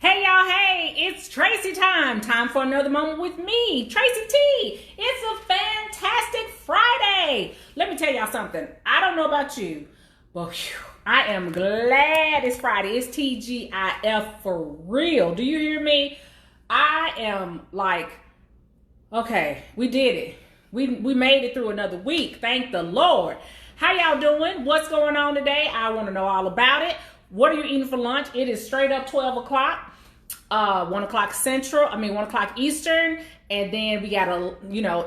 Hey y'all, hey, it's Tracy Time. Time for another moment with me, Tracy T. It's a fantastic Friday. Let me tell y'all something. I don't know about you, but I am glad it's Friday. It's TGIF for real. Do you hear me? I am like, okay, we did it. We made it through another week. Thank the Lord. How y'all doing? What's going on today? I want to know all about it. What are you eating for lunch? It is straight up 12 o'clock. 1 o'clock Central, 1 o'clock Eastern, and then we got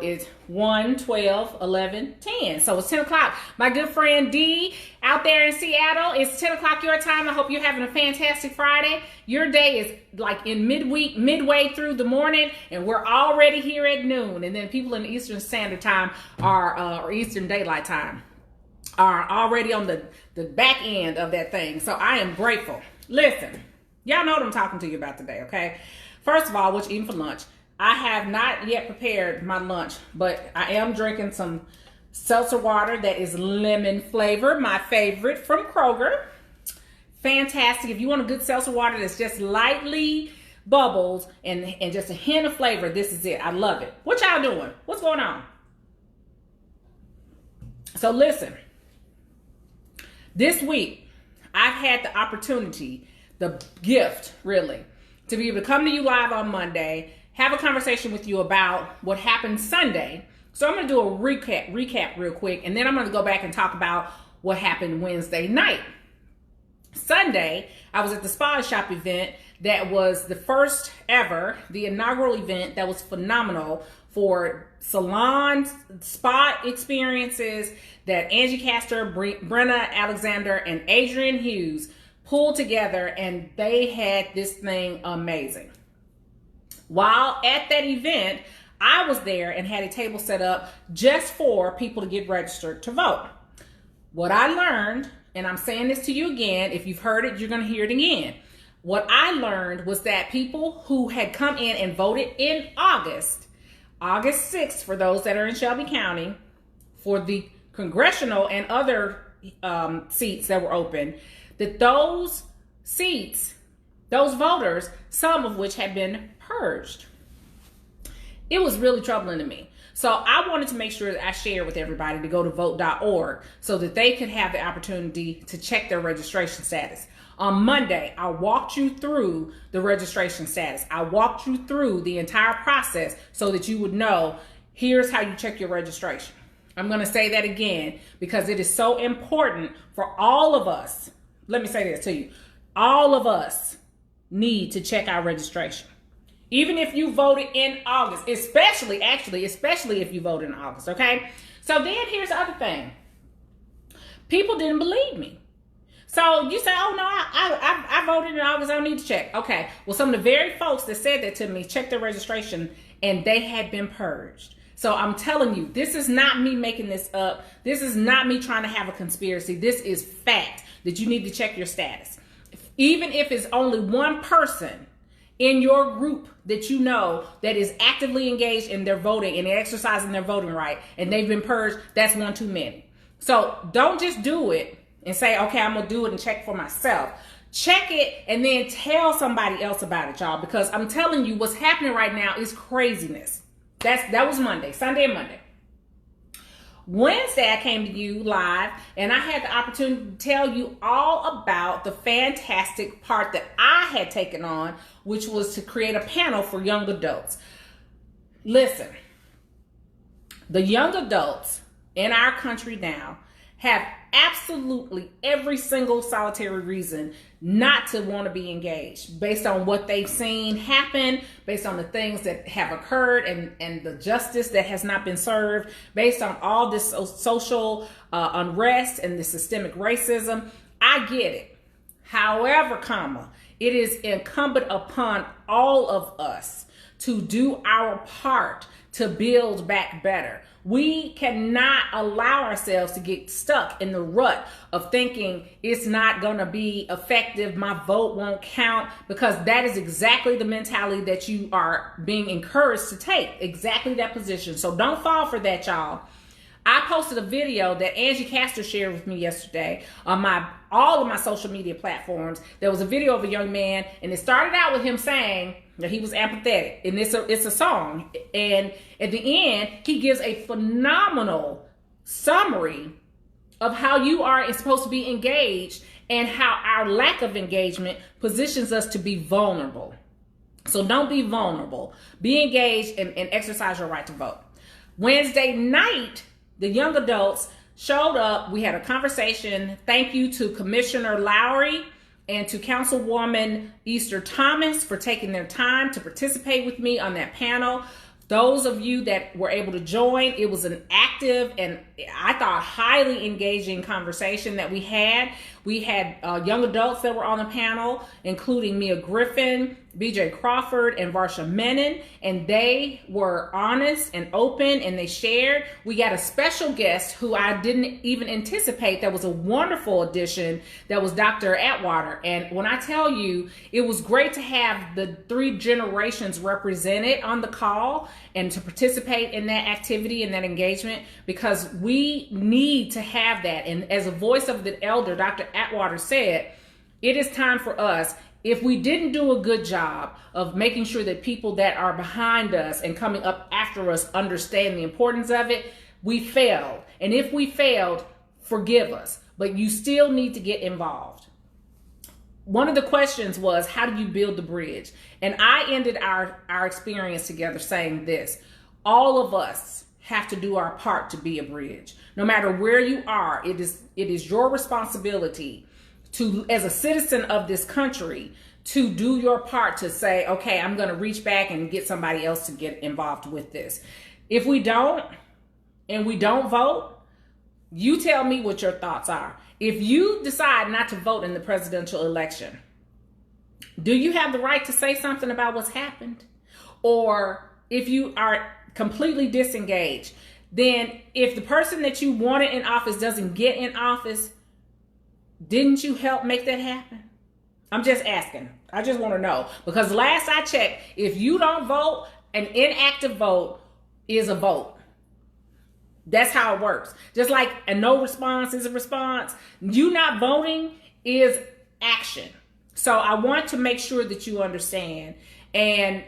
it's 1, 12, 11, 10. So it's 10 o'clock. My good friend D out there in Seattle, it's 10 o'clock your time. I hope you're having a fantastic Friday. Your day is like in midweek, midway through the morning, and we're already here at noon. And then people in the Eastern Standard Time or Eastern Daylight Time are already on the back end of that thing. So I am grateful. Listen. Y'all know what I'm talking to you about today, okay? First of all, what you eating for lunch? I have not yet prepared my lunch, but I am drinking some seltzer water that is lemon flavor, my favorite from Kroger. Fantastic. If you want a good seltzer water that's just lightly bubbles and just a hint of flavor, this is it. I love it. What y'all doing? What's going on? So listen, this week, I've had the opportunity, the gift, really, to be able to come to you live on Monday, have a conversation with you about what happened Sunday. So I'm going to do a recap real quick, and then I'm going to go back and talk about what happened Wednesday night. Sunday, I was at the Spa Shop event that was the first ever, the inaugural event that was phenomenal for salon spa experiences that Angie Castor, Brenna Alexander, and Adrian Hughes pulled together, and they had this thing amazing. While at that event, I was there and had a table set up just for people to get registered to vote. What I learned, and I'm saying this to you again, if you've heard it, you're going to hear it again. What I learned was that people who had come in and voted in August 6th, for those that are in Shelby County, for the congressional and other seats that were open, that those seats, those voters, some of which had been purged. It was really troubling to me. So I wanted to make sure that I shared with everybody to go to vote.org so that they could have the opportunity to check their registration status. On Monday, I walked you through the registration status. I walked you through the entire process so that you would know, here's how you check your registration. I'm going to say that again because it is so important for all of us. Let me say this to you. All of us need to check our registration. Even if you voted in August, especially if you voted in August, okay? So then here's the other thing. People didn't believe me. So you say, oh no, I voted in August, I don't need to check. Okay, well some of the very folks that said that to me checked their registration and they had been purged. So I'm telling you, this is not me making this up. This is not me trying to have a conspiracy. This is fact that you need to check your status. Even if it's only one person in your group that you know that is actively engaged in their voting and exercising their voting right, and they've been purged, that's one too many. So don't just do it and say, okay, I'm gonna do it and check for myself. Check it and then tell somebody else about it, y'all, because I'm telling you what's happening right now is craziness. That was Monday, Sunday and Monday. Wednesday, I came to you live and I had the opportunity to tell you all about the fantastic part that I had taken on, which was to create a panel for young adults. Listen, the young adults in our country now have absolutely every single solitary reason not to want to be engaged based on what they've seen happen, based on the things that have occurred and the justice that has not been served, based on all this social unrest and the systemic racism. I get it. However, it is incumbent upon all of us to do our part to build back better. We cannot allow ourselves to get stuck in the rut of thinking it's not going to be effective, my vote won't count, because that is exactly the mentality that you are being encouraged to take, exactly that position. So don't fall for that, y'all. I posted a video that Angie Castor shared with me yesterday on all of my social media platforms. There was a video of a young man, and it started out with him saying that he was apathetic, and it's a song. And at the end, he gives a phenomenal summary of how you are supposed to be engaged and how our lack of engagement positions us to be vulnerable. So don't be vulnerable. Be engaged and exercise your right to vote. Wednesday night, the young adults showed up. We had a conversation. Thank you to Commissioner Lowry and to Councilwoman Easter Thomas for taking their time to participate with me on that panel. Those of you that were able to join, it was an active and I thought highly engaging conversation that we had. We had young adults that were on the panel, including Mia Griffin, BJ Crawford, and Varsha Menon, and they were honest and open, and they shared. We got a special guest who I didn't even anticipate. That was a wonderful addition. That was Dr. Atwater. And when I tell you, it was great to have the 3 generations represented on the call and to participate in that activity and that engagement, because we need to have that. And as a voice of the elder, Dr. Atwater said, it is time for us. If we didn't do a good job of making sure that people that are behind us and coming up after us understand the importance of it, we failed. And if we failed, forgive us. But you still need to get involved. One of the questions was, how do you build the bridge? And I ended our experience together saying this: all of us have to do our part to be a bridge. No matter where you are, it is your responsibility to, as a citizen of this country, to do your part to say, okay, I'm going to reach back and get somebody else to get involved with this. If we don't, and we don't vote, you tell me what your thoughts are. If you decide not to vote in the presidential election, do you have the right to say something about what's happened? Or if you are completely disengaged, then if the person that you wanted in office doesn't get in office, didn't you help make that happen? I'm just asking. I just want to know. Because last I checked, if you don't vote, an inactive vote is a vote. That's how it works. Just like a no response is a response, you not voting is action. So I want to make sure that you understand. And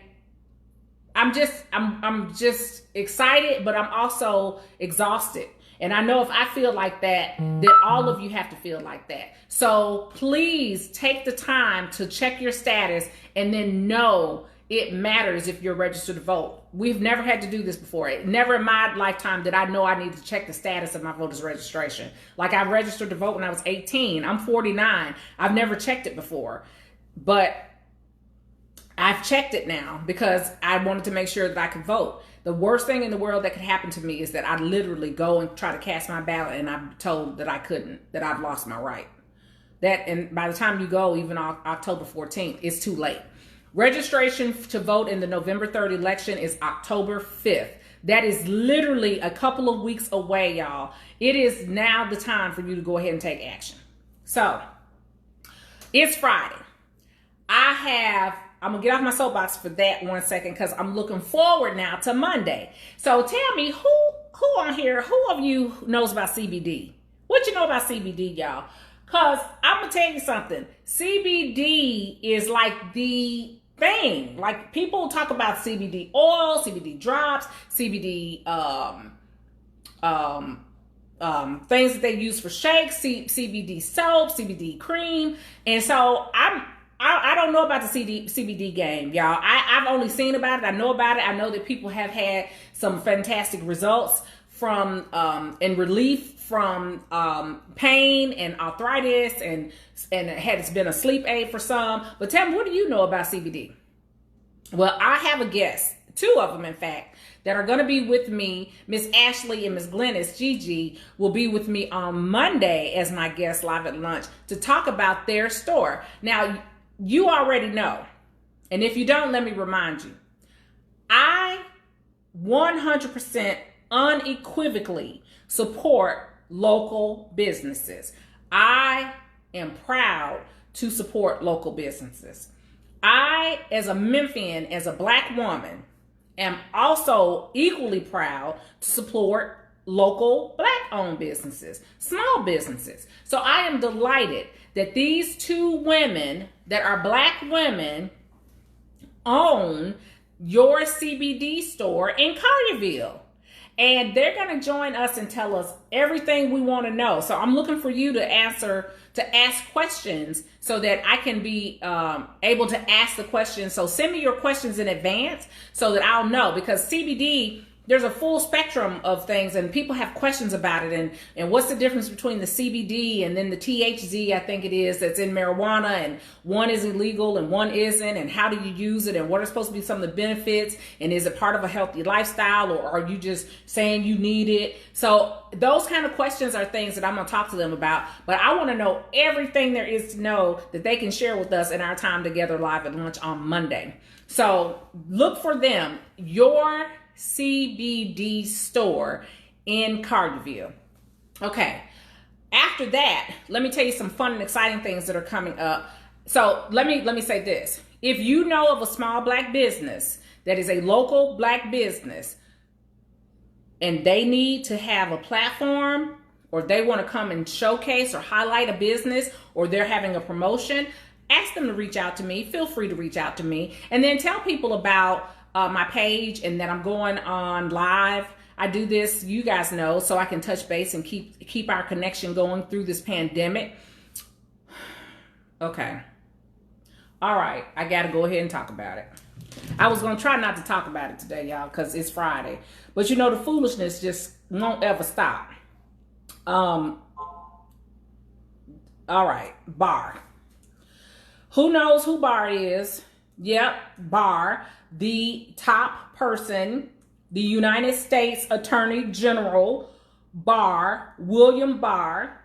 I'm just excited, but I'm also exhausted. And I know if I feel like that, then all of you have to feel like that. So please take the time to check your status and then know it matters if you're registered to vote. We've never had to do this before. Never in my lifetime did I know I needed to check the status of my voter's registration. Like, I registered to vote when I was 18. I'm 49. I've never checked it before. But I've checked it now because I wanted to make sure that I could vote. The worst thing in the world that could happen to me is that I literally go and try to cast my ballot and I'm told that I couldn't, that I've lost my right. And by the time you go, even October 14th, it's too late. Registration to vote in the November 3rd election is October 5th. That is literally a couple of weeks away, y'all. It is now the time for you to go ahead and take action. So, it's Friday. I'm going to get off my soapbox for that 1 second because I'm looking forward now to Monday. So tell me, who on here, who of you knows about CBD? What you know about CBD, y'all? Because I'm going to tell you something. CBD is like the thing. Like, people talk about CBD oil, CBD drops, CBD things that they use for shakes, CBD soap, CBD cream. And so I don't know about the CBD game, y'all. I've only seen about it. I know about it. I know that people have had some fantastic results from and relief from pain and arthritis, and it's been a sleep aid for some. But tell me, what do you know about CBD? Well, I have a guest, 2 of them, in fact, that are going to be with me. Miss Ashley and Miss Glennis, Gigi, will be with me on Monday as my guest live at lunch to talk about their store. Now, you already know, and if you don't, let me remind you. I 100% unequivocally support local businesses. I am proud to support local businesses. I, as a Memphian, as a Black woman, am also equally proud to support local Black-owned businesses, small businesses. So I am delighted that these two women that are Black women own your CBD store in Collierville. And they're going to join us and tell us everything we want to know. So I'm looking for you to ask questions so that I can be able to ask the questions. So send me your questions in advance so that I'll know, because CBD, there's a full spectrum of things and people have questions about it. And what's the difference between the CBD and then the THC, I think it is, that's in marijuana, and one is illegal and one isn't, and how do you use it, and what are supposed to be some of the benefits, and is it part of a healthy lifestyle, or are you just saying you need it? So those kind of questions are things that I'm going to talk to them about, but I want to know everything there is to know that they can share with us in our time together live at lunch on Monday. So look for them, your CBD store in Collierville. Okay. After that, let me tell you some fun and exciting things that are coming up. So let me say this. If you know of a small Black business that is a local Black business and they need to have a platform, or they want to come and showcase or highlight a business, or they're having a promotion, ask them to reach out to me. Feel free to reach out to me, and then tell people about my page and that I'm going on live. I do this, you guys know, so I can touch base and keep our connection going through this pandemic. Okay. All right. I got to go ahead and talk about it. I was going to try not to talk about it today, y'all, because it's Friday. But you know, the foolishness just won't ever stop. All right. Barr. Who knows who Barr is? Yep, Barr, the top person, the United States Attorney General, Barr, William Barr.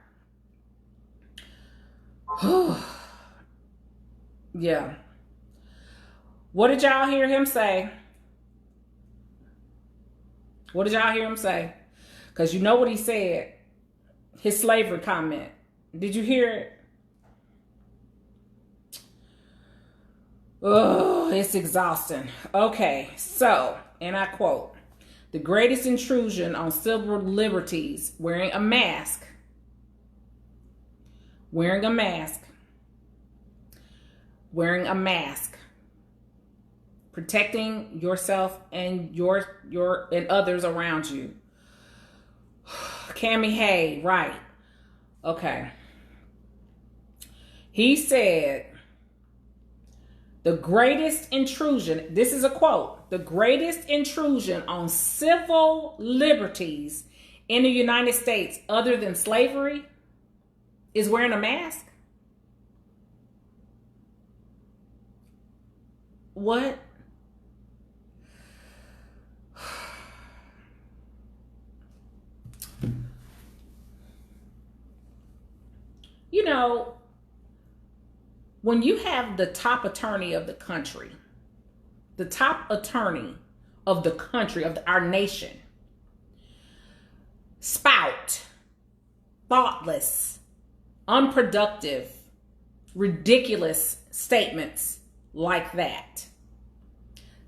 Yeah. What did y'all hear him say? What did y'all hear him say? Because you know what he said. His slavery comment. Did you hear it? Oh, it's exhausting. Okay, so, and I quote, "The greatest intrusion on civil liberties, wearing a mask, wearing a mask, wearing a mask, protecting yourself and your and others around you." Cammy Hay, right. Okay. He said, the greatest intrusion, this is a quote, "the greatest intrusion on civil liberties in the United States other than slavery is wearing a mask." What? You know, when you have the top attorney of the country, the top attorney of the country, of our nation, spout thoughtless, unproductive, ridiculous statements like that.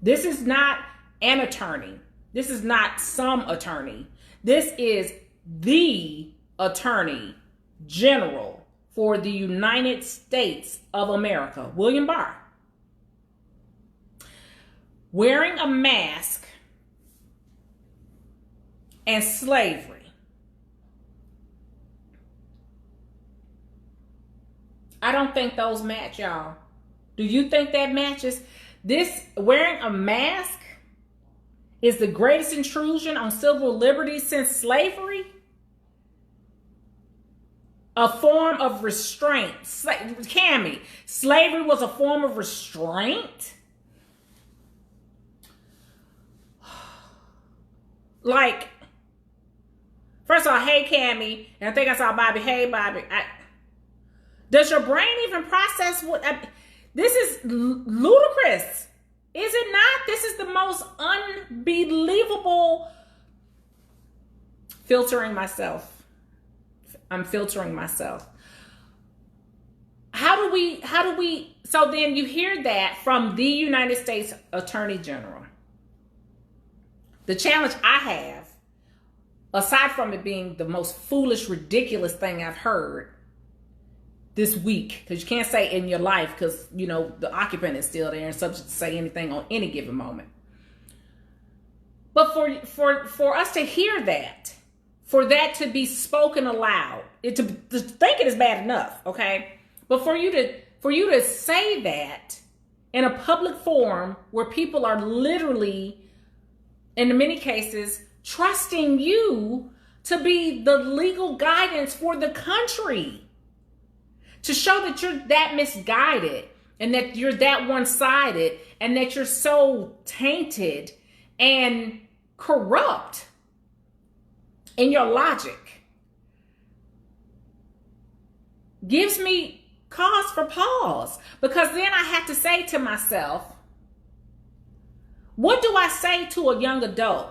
This is not an attorney. This is not some attorney. This is the Attorney General for the United States of America, William Barr. Wearing a mask and slavery. I don't think those match, y'all. Do you think that matches? This wearing a mask is the greatest intrusion on civil liberties since slavery? A form of restraint. Cammy, slavery was a form of restraint? Like, first of all, hey, Cammy, and I think I saw Bobby. Hey, Bobby. Does your brain even process what? This is ludicrous. Is it not? This is the most unbelievable. Filtering myself. I'm filtering myself. How do we, so then you hear that from the United States Attorney General. The challenge I have aside from it being the most foolish, ridiculous thing I've heard this week, because you can't say in your life, because, you know, the occupant is still there and subject to say anything on any given moment. But for us to hear that, for that to be spoken aloud, to think it is bad enough, okay? But for you to say that in a public forum where people are literally, in many cases, trusting you to be the legal guidance for the country, to show that you're that misguided and that you're that one-sided and that you're so tainted and corrupt in your logic, gives me cause for pause. Because then I have to say to myself, what do I say to a young adult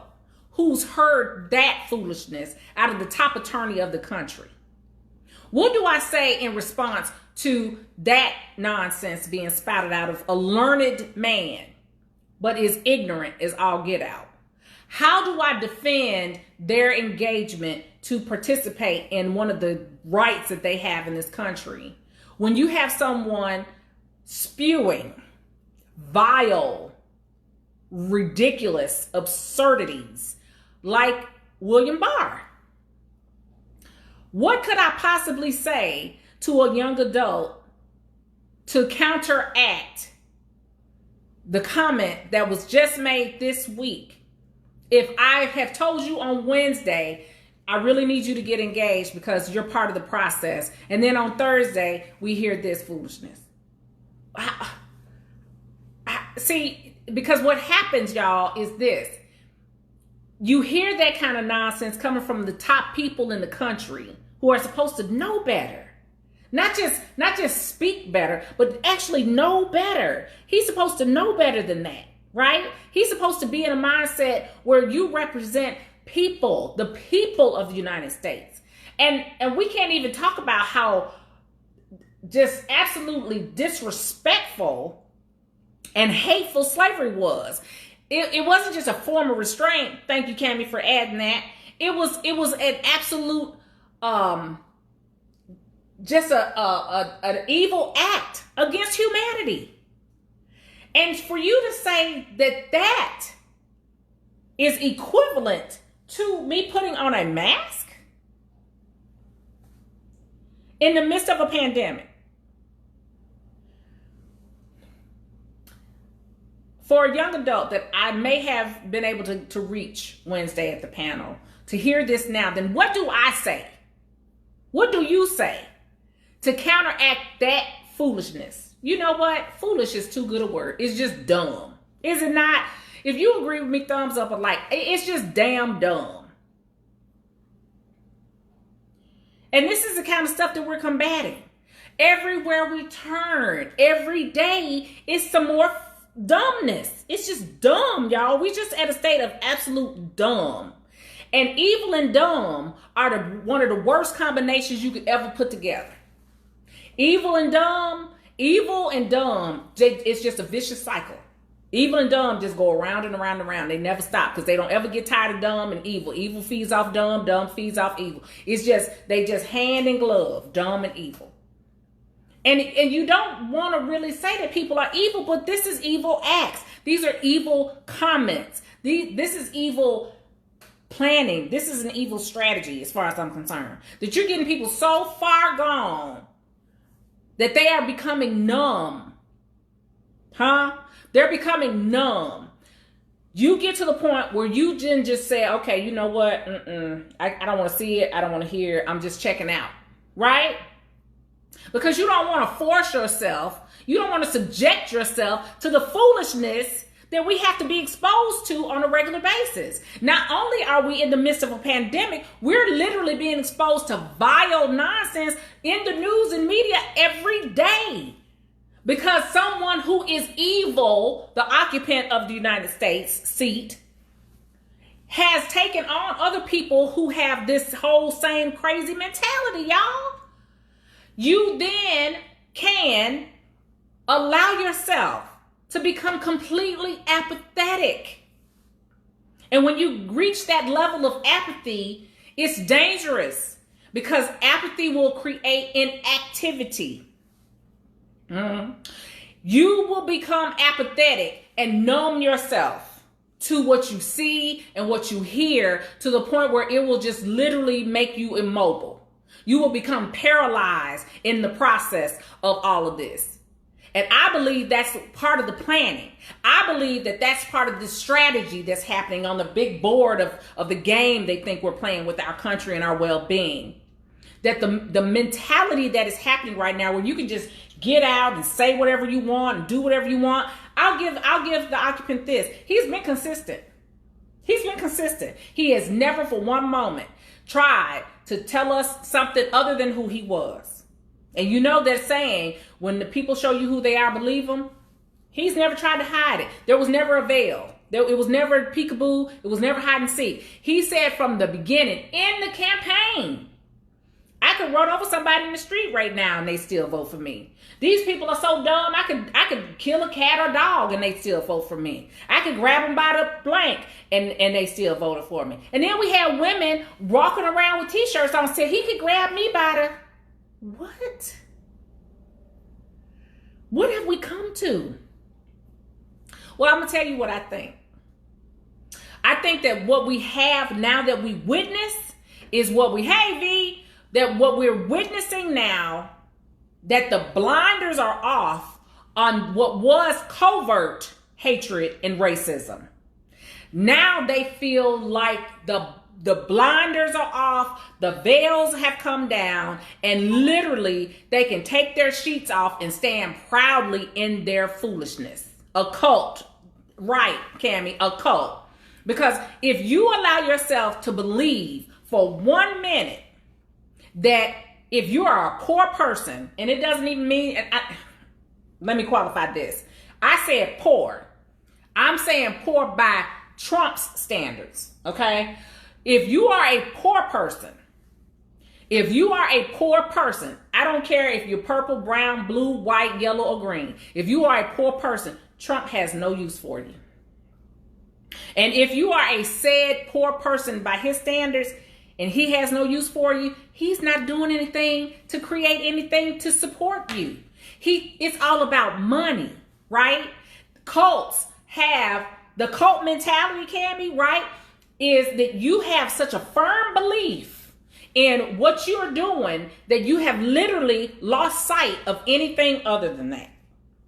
who's heard that foolishness out of the top attorney of the country? What do I say in response to that nonsense being spouted out of a learned man, but is ignorant as all get out? How do I defend their engagement to participate in one of the rights that they have in this country when you have someone spewing vile, ridiculous absurdities like William Barr? What could I possibly say to a young adult to counteract the comment that was just made this week? If I have told you on Wednesday, I really need you to get engaged because you're part of the process, and then on Thursday, we hear this foolishness. See, because what happens, y'all, is this. You hear that kind of nonsense coming from the top people in the country who are supposed to know better. Not just speak better, but actually know better. He's supposed to know better than that, right? He's supposed to be in a mindset where you represent people, the people of the United States. And we can't even talk about how just absolutely disrespectful and hateful slavery was. It wasn't just a form of restraint. Thank you, Cammie, for adding that. It was an absolute just an evil act against humanity. And for you to say that that is equivalent to me putting on a mask in the midst of a pandemic. For a young adult that I may have been able to reach Wednesday at the panel, to hear this now, then what do I say? What do you say to counteract that foolishness? You know what? Foolish is too good a word. It's just dumb. Is it not? If you agree with me, thumbs up or like. It's just damn dumb. And this is the kind of stuff that we're combating. Everywhere we turn, every day, it's some more dumbness. It's just dumb, y'all. We just at a state of absolute dumb. And evil and dumb are one of the worst combinations you could ever put together. Evil and dumb, it's just a vicious cycle. Evil and dumb just go around and around and around. They never stop because they don't ever get tired of dumb and evil. Evil feeds off dumb, dumb feeds off evil. They just hand in glove, dumb and evil. And you don't want to really say that people are evil, but this is evil acts. These are evil comments. This is evil planning. This is an evil strategy as far as I'm concerned. That you're getting people so far gone that they are becoming numb. They're becoming numb. You get to the point where you just say, okay, you know what? I don't want to see it. I don't want to hear it. I'm just checking out. Right? Because you don't want to force yourself. You don't want to subject yourself to the foolishness that we have to be exposed to on a regular basis. Not only are we in the midst of a pandemic, we're literally being exposed to vile nonsense in the news and media every day. Because someone who is evil, the occupant of the United States seat, has taken on other people who have this whole same crazy mentality, y'all. You then can allow yourself to become completely apathetic. And when you reach that level of apathy, It's dangerous because apathy will create inactivity. You will become apathetic and numb yourself to what you see and what you hear, to the point where it will just literally make you immobile. You will become paralyzed in the process of all of this. And I believe that's part of the planning. I believe that that's part of the strategy that's happening on the big board of the game they think we're playing with our country and our well-being. That the mentality that is happening right now, where you can just get out and say whatever you want and do whatever you want. I'll give the occupant this. He's been consistent. He's been consistent. He has never for one moment tried to tell us something other than who he was. And you know that saying, when the people show you who they are, believe them. He's never tried to hide it. There was never a veil. It was never peekaboo. It was never hide and seek. He said from the beginning in the campaign, I could run over somebody in the street right now and they still vote for me. These people are so dumb. I could kill a cat or dog and they still vote for me. I could grab them by the blank and they still voted for me. And then we had women walking around with t-shirts on said he could grab me by the... What? What have we come to? Well, I'm going to tell you what I think. I think that what we have now that we witness is what we... Hey, V! That what we're witnessing now, that the blinders are off on what was covert hatred and racism. Now they feel like the blinders are off, the veils have come down, and literally they can take their sheets off and stand proudly in their foolishness. A cult. Right, Cammie, a cult. Because if you allow yourself to believe for 1 minute that if you are a poor person, and it doesn't even mean, let me qualify this. I said poor. I'm saying poor by Trump's standards, okay? If you are a poor person, I don't care if you're purple, brown, blue, white, yellow, or green. If you are a poor person, Trump has no use for you. And if you are a said poor person by his standards, and he has no use for you, he's not doing anything to create anything to support you. It's all about money, right? Cults have the cult mentality, Cammie, right? Is that you have such a firm belief in what you're doing that you have literally lost sight of anything other than that.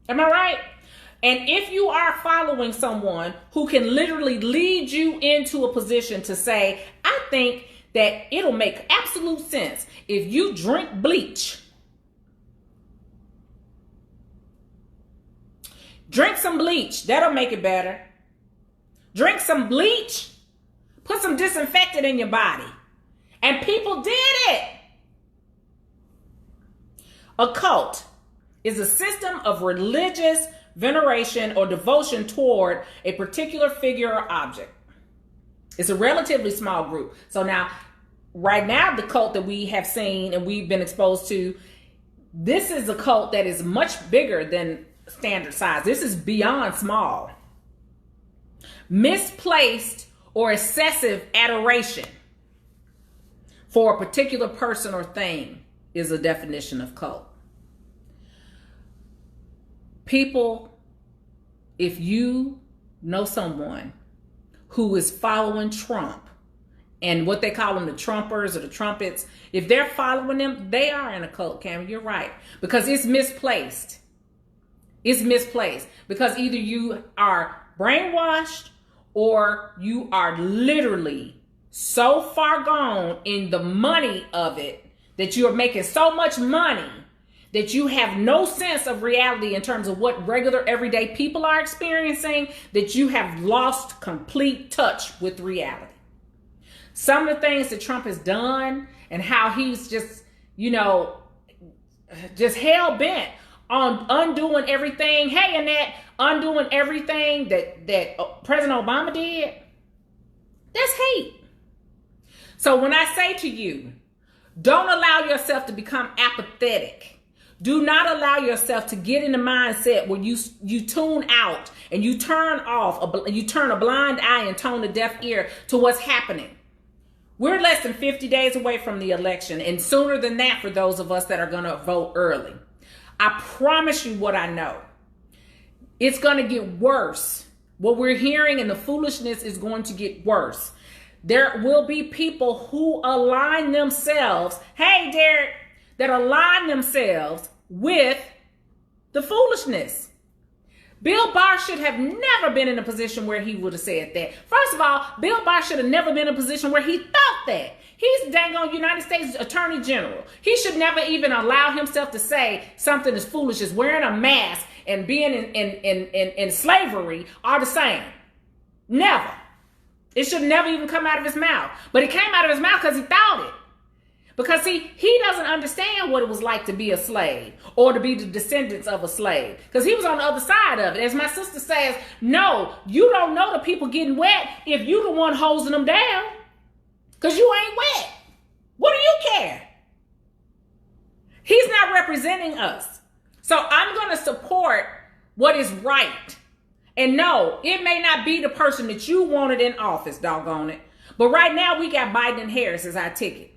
Am I right? And if you are following someone who can literally lead you into a position to say, I think that it'll make absolute sense if you drink bleach. Drink some bleach. That'll make it better. Drink some bleach. Put some disinfectant in your body. And people did it. A cult is a system of religious veneration or devotion toward a particular figure or object. It's a relatively small group. So now, right now, the cult that we have seen and we've been exposed to, this is a cult that is much bigger than standard size. This is beyond small. Misplaced or excessive adoration for a particular person or thing is a definition of cult. People, if you know someone who is following Trump and what they call them, the Trumpers or the trumpets, if they're following them, they are in a cult, Cammie. You're right. Because it's misplaced. It's misplaced. Because either you are brainwashed or you are literally so far gone in the money of it that you are making so much money that you have no sense of reality in terms of what regular everyday people are experiencing, that you have lost complete touch with reality. Some of the things that Trump has done and how he's just, just hell-bent on undoing everything. Hey, Annette, undoing everything that President Obama did. That's hate. So when I say to you, don't allow yourself to become apathetic. Do not allow yourself to get in the mindset where you tune out and you turn off, you turn a blind eye and tone a deaf ear to what's happening. We're less than 50 days away from the election, and sooner than that for those of us that are going to vote early. I promise you what I know. It's going to get worse. What we're hearing and the foolishness is going to get worse. There will be people who align themselves, hey, Derek, that align themselves with the foolishness. Bill Barr should have never been in a position where he would have said that. First of all, Bill Barr should have never been in a position where he thought that. He's the dang on United States Attorney General. He should never even allow himself to say something as foolish as wearing a mask and being in slavery are the same. Never. It should never even come out of his mouth. But it came out of his mouth because he thought it. Because, see, he doesn't understand what it was like to be a slave or to be the descendants of a slave. Because he was on the other side of it. As my sister says, no, you don't know the people getting wet if you the one hosing them down. Because you ain't wet. What do you care? He's not representing us. So I'm going to support what is right. And no, it may not be the person that you wanted in office, doggone it. But right now we got Biden and Harris as our ticket.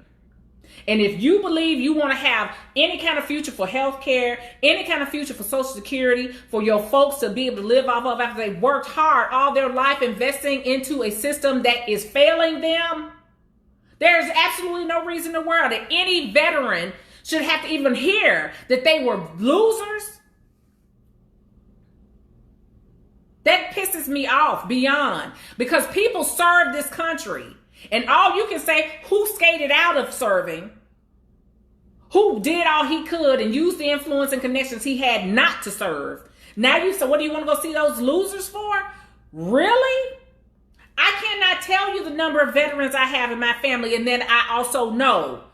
And if you believe you want to have any kind of future for health care, any kind of future for Social Security, for your folks to be able to live off of after they worked hard all their life investing into a system that is failing them, there is absolutely no reason in the world that any veteran should have to even hear that they were losers. That pisses me off beyond, because people serve this country. And all you can say, who skated out of serving, who did all he could and used the influence and connections he had not to serve. Now you say, what do you want to go see those losers for? Really? I cannot tell you the number of veterans I have in my family. And then I also know,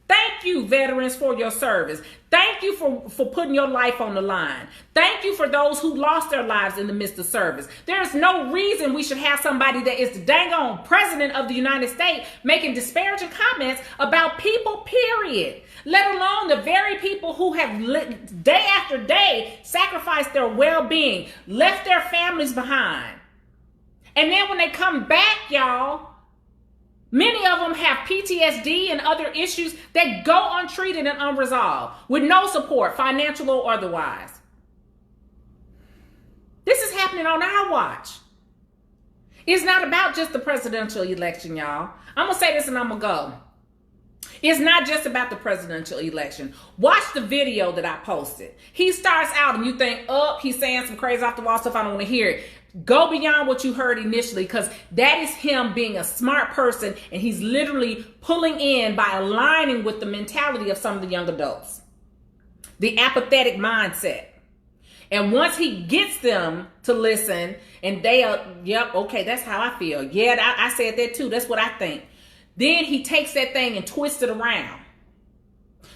thank you, veterans, for your service. Thank you for putting your life on the line. Thank you for those who lost their lives in the midst of service. There's no reason we should have somebody that is the dang on president of the United States making disparaging comments about people, period. Let alone the very people who have day after day sacrificed their well-being, left their families behind. And then when they come back, y'all, many of them have PTSD and other issues that go untreated and unresolved with no support, financial or otherwise. This is happening on our watch. It's not about just the presidential election, y'all. I'm going to say this and I'm going to go. It's not just about the presidential election. Watch the video that I posted. He starts out and you think, oh, he's saying some crazy off the wall stuff. I don't want to hear it. Go beyond what you heard initially, because that is him being a smart person, and he's literally pulling in by aligning with the mentality of some of the young adults. The apathetic mindset. And once he gets them to listen and they are, yep, okay, that's how I feel. Yeah, I said that too. That's what I think. Then he takes that thing and twists it around.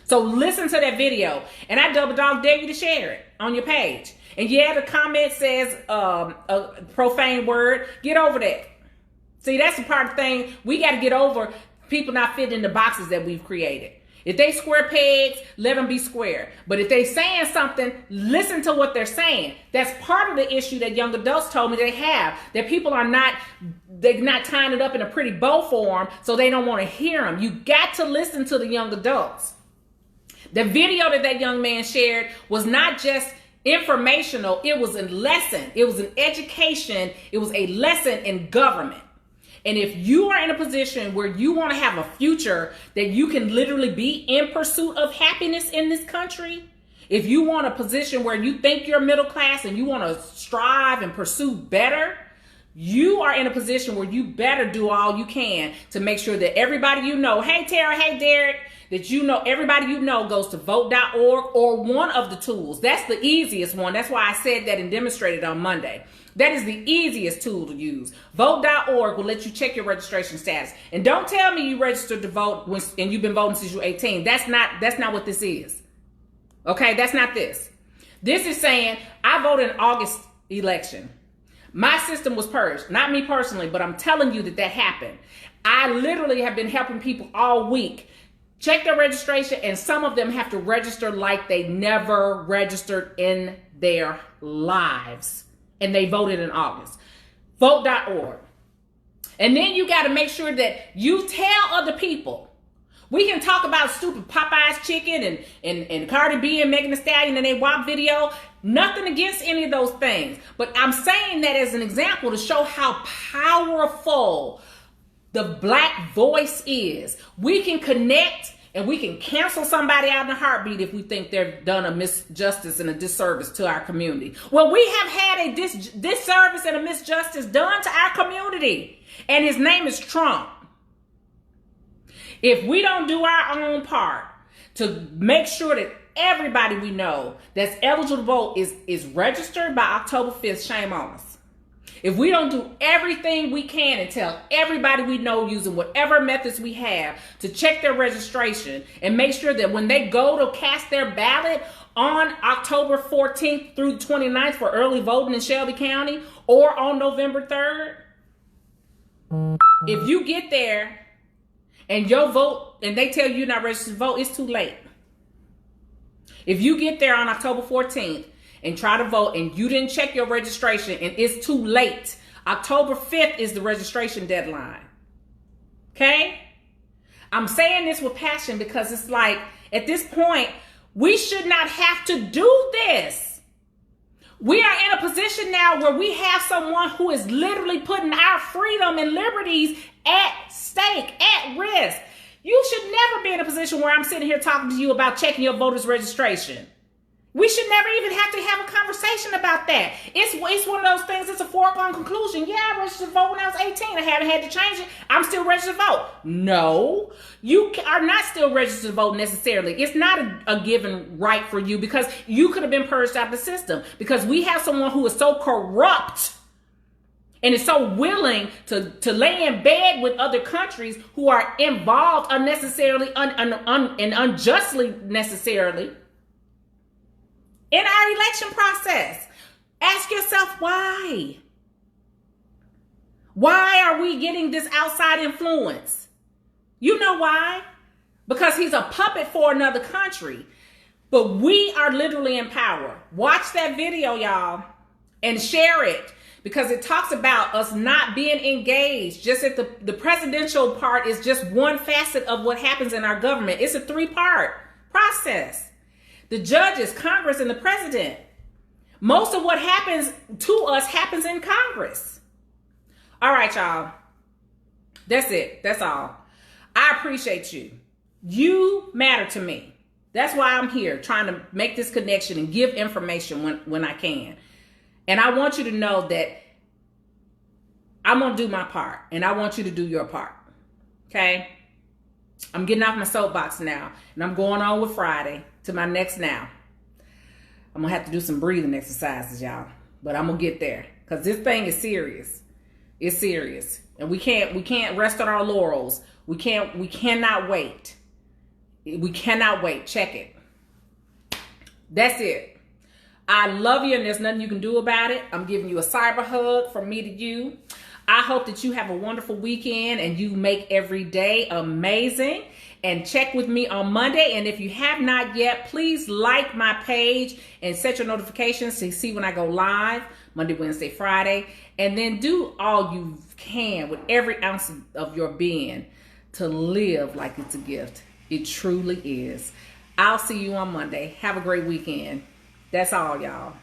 So listen to that video, and I double dog dare you to share it on your page. And yeah, the comment says a profane word. Get over that. See, that's the part of the thing. We got to get over people not fitting in the boxes that we've created. If they square pegs, let them be square. But if they saying something, listen to what they're saying. That's part of the issue that young adults told me they have. That people are they're not tying it up in a pretty bow form, so they don't want to hear them. You got to listen to the young adults. The video that young man shared was not just informational. It was a lesson. It was an education. It was a lesson in government. And if you are in a position where you want to have a future that you can literally be in pursuit of happiness in this country, if you want a position where you think you're middle class and you want to strive and pursue better, you are in a position where you better do all you can to make sure that everybody you know, hey Tara, hey Derek, that you know, everybody you know goes to vote.org or one of the tools. That's the easiest one. That's why I said that and demonstrated on Monday. That is the easiest tool to use. Vote.org will let you check your registration status. And don't tell me you registered to vote and you've been voting since you're 18. That's not what this is. Okay, that's not this. This is saying I voted in August election. My system was purged. Not me personally, but I'm telling you that happened. I literally have been helping people all week check their registration, and some of them have to register like they never registered in their lives. And they voted in August. Vote.org. And then you got to make sure that you tell other people. We can talk about stupid Popeye's chicken and Cardi B and Megan Thee Stallion and they WAP video. Nothing against any of those things. But I'm saying that as an example to show how powerful the Black voice is. We can connect and we can cancel somebody out in a heartbeat if we think they've done a misjustice and a disservice to our community. Well, we have had a disservice and a misjustice done to our community. And his name is Trump. If we don't do our own part to make sure that everybody we know that's eligible to vote is registered by October 5th, shame on us. If we don't do everything we can and tell everybody we know using whatever methods we have to check their registration and make sure that when they go to cast their ballot on October 14th through 29th for early voting in Shelby County or on November 3rd, if you get there and your vote, and they tell you you're not registered to vote, it's too late. If you get there on October 14th and try to vote and you didn't check your registration and it's too late, October 5th is the registration deadline. Okay? I'm saying this with passion because it's like, at this point, we should not have to do this. We are in a position now where we have someone who is literally putting our freedom and liberties at stake, at risk. You should never be in a position where I'm sitting here talking to you about checking your voter's registration. We should never even have to have a conversation about that. It's one of those things, it's a foregone conclusion. Yeah, I registered to vote when I was 18. I haven't had to change it. I'm still registered to vote. No, you are not still registered to vote necessarily. It's not a given right for you because you could have been purged out of the system because we have someone who is so corrupt and is so willing to lay in bed with other countries who are involved unnecessarily and unjustly necessarily in our election process. Ask yourself why. Why are we getting this outside influence? You know why? Because he's a puppet for another country. But we are literally in power. Watch that video, y'all, and share it. Because it talks about us not being engaged. Just that the presidential part is just one facet of what happens in our government. It's a 3-part process. The judges, Congress, and the president. Most of what happens to us happens in Congress. All right, y'all. That's it. That's all. I appreciate you. You matter to me. That's why I'm here trying to make this connection and give information when I can. And I want you to know that I'm going to do my part and I want you to do your part. Okay? I'm getting off my soapbox now and I'm going on with Friday to my next now. I'm going to have to do some breathing exercises, y'all, but I'm going to get there because this thing is serious. It's serious. And we can't rest on our laurels. We cannot wait. We cannot wait. Check it. That's it. I love you and there's nothing you can do about it. I'm giving you a cyber hug from me to you. I hope that you have a wonderful weekend and you make every day amazing. And check with me on Monday. And if you have not yet, please like my page and set your notifications to see when I go live Monday, Wednesday, Friday. And then do all you can with every ounce of your being to live like it's a gift. It truly is. I'll see you on Monday. Have a great weekend. That's all, y'all.